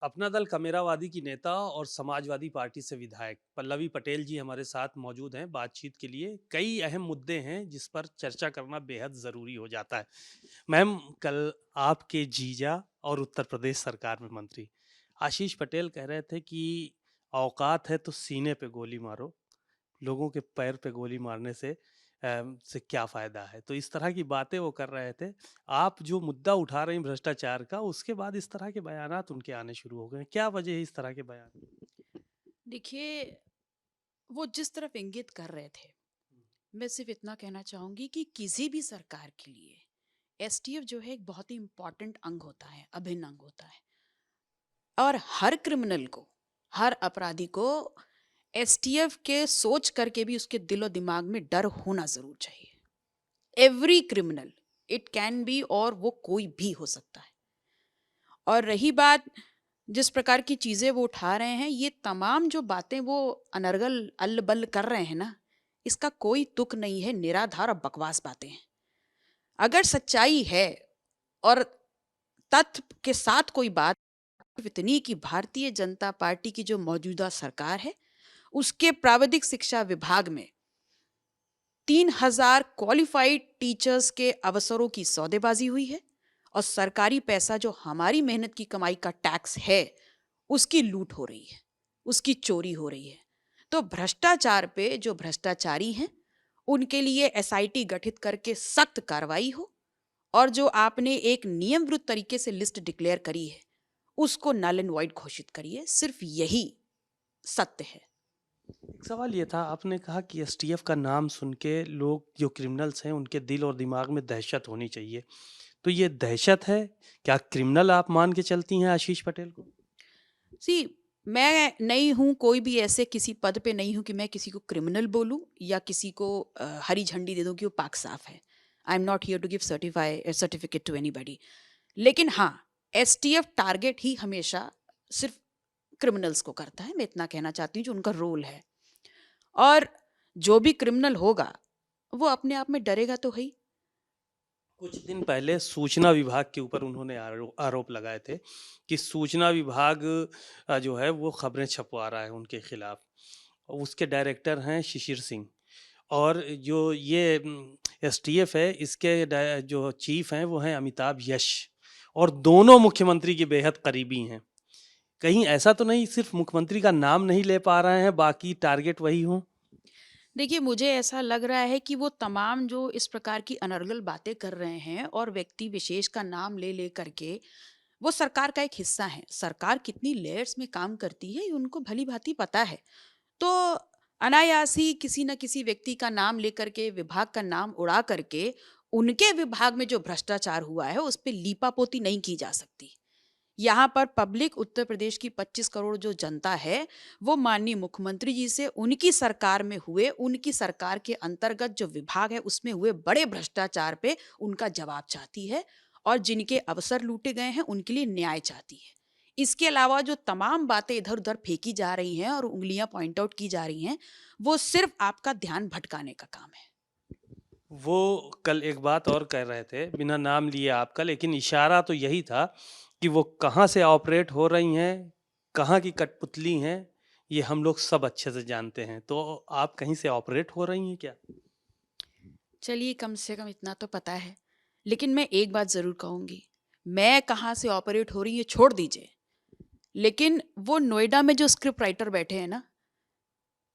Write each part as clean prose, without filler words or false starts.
अपना दल कमेरावादी की नेता और समाजवादी पार्टी से विधायक पल्लवी पटेल जी हमारे साथ मौजूद हैं बातचीत के लिए। कई अहम मुद्दे हैं जिस पर चर्चा करना बेहद ज़रूरी हो जाता है। मैम, कल आपके जीजा और उत्तर प्रदेश सरकार में मंत्री आशीष पटेल कह रहे थे कि औकात है तो सीने पे गोली मारो, लोगों के पैर पे गोली मारने से क्या फ़ायदा है। तो इस तरह की बातें वो कर रहे थे। आप जो मुद्दा उठा रही हैं भ्रष्टाचार का, उसके बाद इस तरह के बयानात उनके आने शुरू हो गए हैं। क्या वजह है इस तरह के बयान? देखिए, वो जिस तरफ इंगित कर रहे थे, मैं सिर्फ इतना कहना चाहूंगी कि किसी भी सरकार के लिए एसटीएफ जो है एक बहुत ही इम्पोर्टेंट अंग होता है, अभिन्न अंग होता है। और हर क्रिमिनल को, हर अपराधी को एसटीएफ के सोच करके भी उसके दिलो दिमाग में डर होना जरूर चाहिए। Every criminal, it can be, और वो कोई भी हो सकता है। और रही बात जिस प्रकार की चीजें वो उठा रहे हैं, ये तमाम जो बातें वो अनर्गल अल्ल कर रहे हैं ना, इसका कोई तुक नहीं है, निराधार और बकवास बातें हैं। अगर सच्चाई है और तथ्य के साथ कोई बात इतनी कि भारतीय जनता पार्टी की जो मौजूदा सरकार है, उसके प्राविधिक शिक्षा विभाग में 3,000 क्वालिफाइड टीचर्स के अवसरों की सौदेबाजी हुई है, और सरकारी पैसा जो हमारी मेहनत की कमाई का टैक्स है, उसकी लूट हो रही है, उसकी चोरी हो रही है। तो भ्रष्टाचार पे जो भ्रष्टाचारी हैं, उनके लिए एसआईटी गठित करके सख्त कार्रवाई हो, और जो आपने एक नियम विरुद्ध तरीके से लिस्ट डिक्लेयर करी है, उसको नल एंड वॉइड घोषित करिए। सिर्फ यही सत्य है। एक सवाल ये था, आपने कहा कि एसटीएफ का नाम सुन के लोग जो क्रिमिनल्स हैं उनके दिल और दिमाग में दहशत होनी चाहिए। तो ये दहशत है? क्या क्रिमिनल आप मान के चलती हैं आशीष पटेल को? सी, मैं नहीं हूं, कोई भी ऐसे किसी पद पे नहीं हूं कि मैं किसी को क्रिमिनल बोलूं या किसी को हरी झंडी दे दूं कि वो पाक साफ है। I am not here to give certificate to anybody. लेकिन हाँ, एसटीएफ टारगेट ही हमेशा सिर्फ क्रिमिनल्स को करता है। मैं इतना कहना चाहती हूँ, जो उनका रोल है। और जो भी क्रिमिनल होगा, वो अपने आप में डरेगा तो है ही। कुछ दिन पहले सूचना विभाग के ऊपर उन्होंने आरोप लगाए थे कि सूचना विभाग जो है वो खबरें छपवा रहा है उनके खिलाफ। उसके डायरेक्टर हैं शिशिर सिंह, और जो ये एसटीएफ है इसके जो चीफ हैं वो हैं अमिताभ यश, और दोनों मुख्यमंत्री के बेहद करीबी हैं। कहीं ऐसा तो नहीं सिर्फ मुख्यमंत्री का नाम नहीं ले पा रहे हैं, बाकी टारगेट वही हों? देखिए, मुझे ऐसा लग रहा है कि वो तमाम जो इस प्रकार की अनर्गल बातें कर रहे हैं और व्यक्ति विशेष का नाम ले ले करके, वो सरकार का एक हिस्सा है। सरकार कितनी लेयर्स में काम करती है, ये उनको भली भांति पता है। तो अनायास ही किसी न किसी व्यक्ति का नाम लेकर के, विभाग का नाम उड़ा करके, उनके विभाग में जो भ्रष्टाचार हुआ है उस पर लीपापोती नहीं की जा सकती। यहाँ पर पब्लिक, उत्तर प्रदेश की 25 करोड़ जो जनता है, वो माननीय मुख्यमंत्री जी से उनकी सरकार में हुए, उनकी सरकार के अंतर्गत जो विभाग है उसमें हुए बड़े भ्रष्टाचार पे उनका जवाब चाहती है, और जिनके अवसर लूटे गए हैं उनके लिए न्याय चाहती है। इसके अलावा जो तमाम बातें इधर उधर फेंकी जा रही हैं और उंगलियां पॉइंट आउट की जा रही हैं, वो सिर्फ आपका ध्यान भटकाने का काम है। वो कल एक बात और कह रहे थे, बिना नाम लिए आपका, लेकिन इशारा तो यही था कि वो कहाँ से ऑपरेट हो रही हैं, कहाँ की कठपुतली हैं, ये हम लोग सब अच्छे से जानते हैं। तो आप कहीं से ऑपरेट हो रही हैं क्या? चलिए, कम से कम इतना तो पता है। लेकिन मैं एक बात जरूर कहूंगी, मैं कहाँ से ऑपरेट हो रही है छोड़ दीजिए, लेकिन वो नोएडा में जो स्क्रिप्ट राइटर बैठे हैं ना,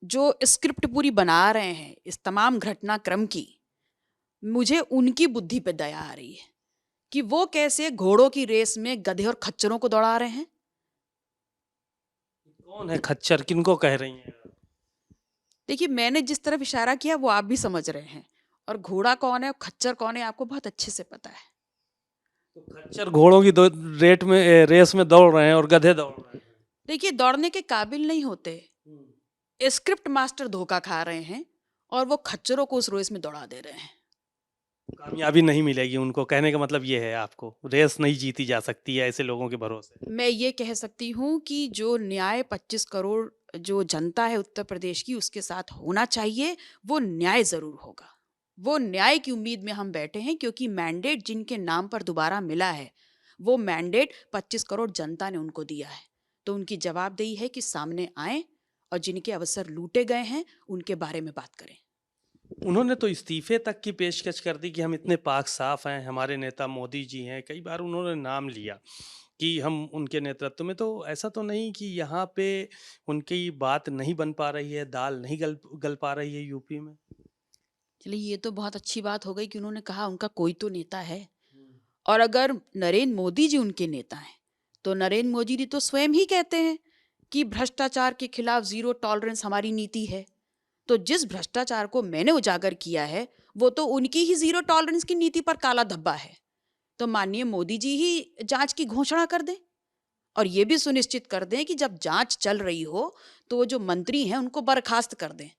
जो स्क्रिप्ट पूरी बना रहे हैं इस तमाम घटनाक्रम की, मुझे उनकी बुद्धि पे दया आ रही है कि वो कैसे घोड़ों की रेस में गधे और खच्चरों को दौड़ा रहे हैं। कौन है खच्चर, किनको कह रही हैं? देखिए, मैंने जिस तरफ इशारा किया वो आप भी समझ रहे हैं, और घोड़ा कौन है और खच्चर कौन है आपको बहुत अच्छे से पता है। तो खच्चर घोड़ों की रेस में दौड़ रहे हैं और गधे दौड़ रहे हैं। देखिए, दौड़ने के काबिल नहीं होते। हम्म। स्क्रिप्ट मास्टर धोखा खा रहे हैं, और वो खच्चरों को उस रेस में दौड़ा दे रहे हैं। कामयाबी नहीं मिलेगी उनको, कहने का मतलब ये है, आपको रेस नहीं जीती जा सकती है ऐसे लोगों के भरोसे। मैं ये कह सकती हूँ कि जो न्याय 25 करोड़ जो जनता है उत्तर प्रदेश की, उसके साथ होना चाहिए, वो न्याय जरूर होगा। वो न्याय की उम्मीद में हम बैठे हैं, क्योंकि मैंडेट जिनके नाम पर दोबारा मिला है, वो मैंडेट 25 करोड़ जनता ने उनको दिया है। तो उनकी जवाबदेही है कि सामने आएं और जिनके अवसर लूटे गए हैं उनके बारे में बात करें। उन्होंने तो इस्तीफे तक की पेशकश कर दी कि हम इतने पाक साफ हैं, हमारे नेता मोदी जी हैं। कई बार उन्होंने नाम लिया कि हम उनके नेतृत्व में, तो ऐसा तो नहीं कि यहाँ पे उनकी बात नहीं बन पा रही है, दाल नहीं गल गल पा रही है यूपी में? चलिए, ये तो बहुत अच्छी बात हो गई कि उन्होंने कहा उनका कोई तो नेता है। और अगर नरेंद्र मोदी जी उनके नेता हैं, तो नरेंद्र मोदी जी तो स्वयं ही कहते हैं कि भ्रष्टाचार के खिलाफ जीरो टॉलरेंस हमारी नीति है। तो जिस भ्रष्टाचार को मैंने उजागर किया है, वो तो उनकी ही जीरो टॉलरेंस की नीति पर काला धब्बा है। तो माननीय मोदी जी ही जांच की घोषणा कर दें और ये भी सुनिश्चित कर दें कि जब जांच चल रही हो तो वो जो मंत्री हैं उनको बर्खास्त कर दें,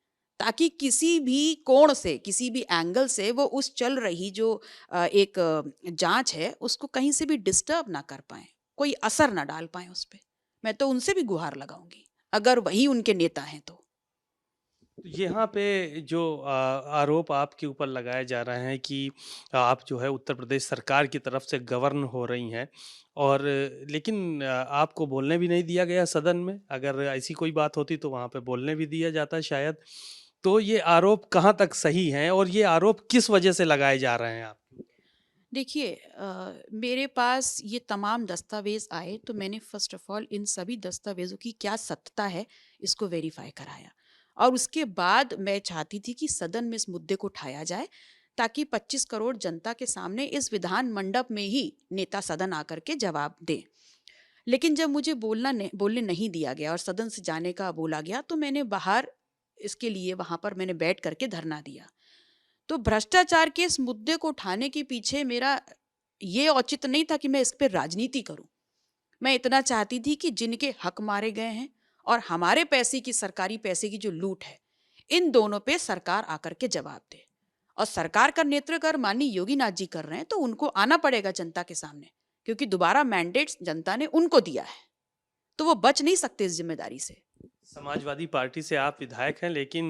ताकि किसी भी कोण से, किसी भी एंगल से वो उस चल रही जो एक जांच है उसको कहीं से भी डिस्टर्ब ना कर पाए, कोई असर ना डाल पाए उस पे। मैं तो उनसे भी गुहार लगाऊंगी अगर वही उनके नेता हैं तो। यहाँ पे जो आरोप आपके ऊपर लगाए जा रहे हैं कि आप जो है उत्तर प्रदेश सरकार की तरफ से गवर्न हो रही हैं, और लेकिन आपको बोलने भी नहीं दिया गया सदन में। अगर ऐसी कोई बात होती तो वहाँ पे बोलने भी दिया जाता शायद। तो ये आरोप कहाँ तक सही हैं और ये आरोप किस वजह से लगाए जा रहे हैं आप? देखिए, मेरे पास ये तमाम दस्तावेज आए तो मैंने फर्स्ट ऑफ ऑल इन सभी दस्तावेजों की क्या सत्यता है इसको वेरीफाई कराया, और उसके बाद मैं चाहती थी कि सदन में इस मुद्दे को उठाया जाए ताकि 25 करोड़ जनता के सामने इस विधान मंडप में ही नेता सदन आकर के जवाब दें। लेकिन जब मुझे बोलने नहीं दिया गया और सदन से जाने का बोला गया तो मैंने बाहर इसके लिए वहां पर मैंने बैठ करके धरना दिया। तो भ्रष्टाचार के इस मुद्दे को उठाने के पीछे मेरा ये औचित्य नहीं था कि मैं इस पे राजनीति करूं। मैं इतना चाहती थी कि जिनके हक मारे गए हैं और हमारे पैसे की, सरकारी पैसे की जो लूट है, इन दोनों पे सरकार आकर के जवाब दे। और सरकार का नेतृत्व अगर माननीय योगी नाथ जी कर रहे हैं तो उनको आना पड़ेगा जनता के सामने, क्योंकि दोबारा मैंडेट जनता ने उनको दिया है, तो वो बच नहीं सकते इस जिम्मेदारी से। समाजवादी पार्टी से आप विधायक हैं, लेकिन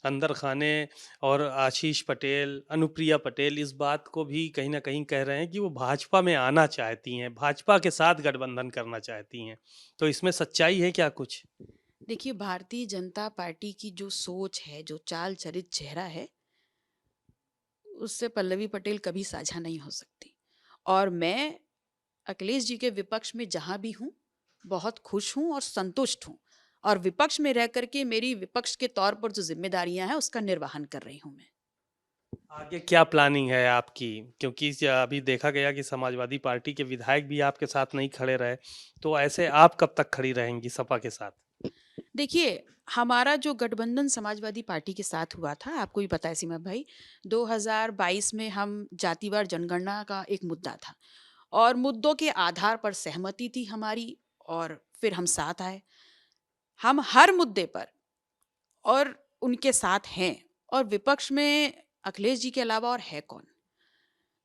अंदर खाने और आशीष पटेल, अनुप्रिया पटेल इस बात को भी कहीं ना कहीं कह रहे हैं कि वो भाजपा में आना चाहती हैं, भाजपा के साथ गठबंधन करना चाहती हैं। तो इसमें सच्चाई है क्या कुछ? देखिए, भारतीय जनता पार्टी की जो सोच है, जो चाल चरित चेहरा है, उससे पल्लवी पटेल कभी साझा नहीं हो सकती। और मैं अखिलेश जी के विपक्ष में जहां भी हूं, बहुत खुश हूं और संतुष्ट हूं, और विपक्ष में रह करके मेरी विपक्ष के तौर पर जो जिम्मेदारियां हैं उसका निर्वहन कर रही हूं मैं। आगे क्या प्लानिंग है आपकी? क्योंकि अभी देखा गया कि समाजवादी पार्टी के विधायक भी आपके साथ नहीं खड़े रहे, तो ऐसे आप कब तक खड़ी रहेंगी सपा के साथ? देखिए, हमारा जो गठबंधन समाजवादी पार्टी के साथ हुआ था, आपको भी पता है सीमा भाई, 2022 में हम जातिवार जनगणना का एक मुद्दा था और मुद्दों के आधार पर सहमति थी हमारी, और फिर हम साथ आए। हम हर मुद्दे पर और उनके साथ हैं, और विपक्ष में अखिलेश जी के अलावा और है कौन?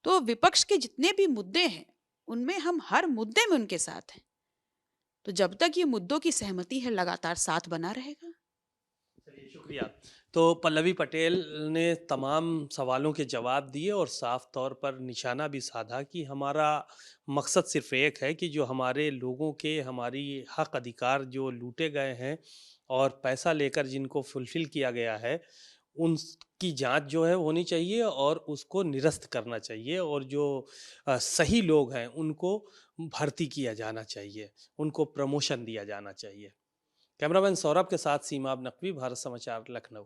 तो विपक्ष के जितने भी मुद्दे हैं उनमें हम हर मुद्दे में उनके साथ हैं। तो जब तक ये मुद्दों की सहमति है लगातार साथ बना रहेगा। चलिए, शुक्रिया। तो पल्लवी पटेल ने तमाम सवालों के जवाब दिए और साफ तौर पर निशाना भी साधा कि हमारा मकसद सिर्फ एक है कि जो हमारे लोगों के, हमारी हक अधिकार जो लूटे गए हैं और पैसा लेकर जिनको फुलफिल किया गया है, उनकी जांच जो है होनी चाहिए और उसको निरस्त करना चाहिए, और जो सही लोग हैं उनको भर्ती किया जाना चाहिए, उनको प्रमोशन दिया जाना चाहिए। कैमरामैन सौरभ के साथ सीमाब नकवी, भारत समाचार, लखनऊ।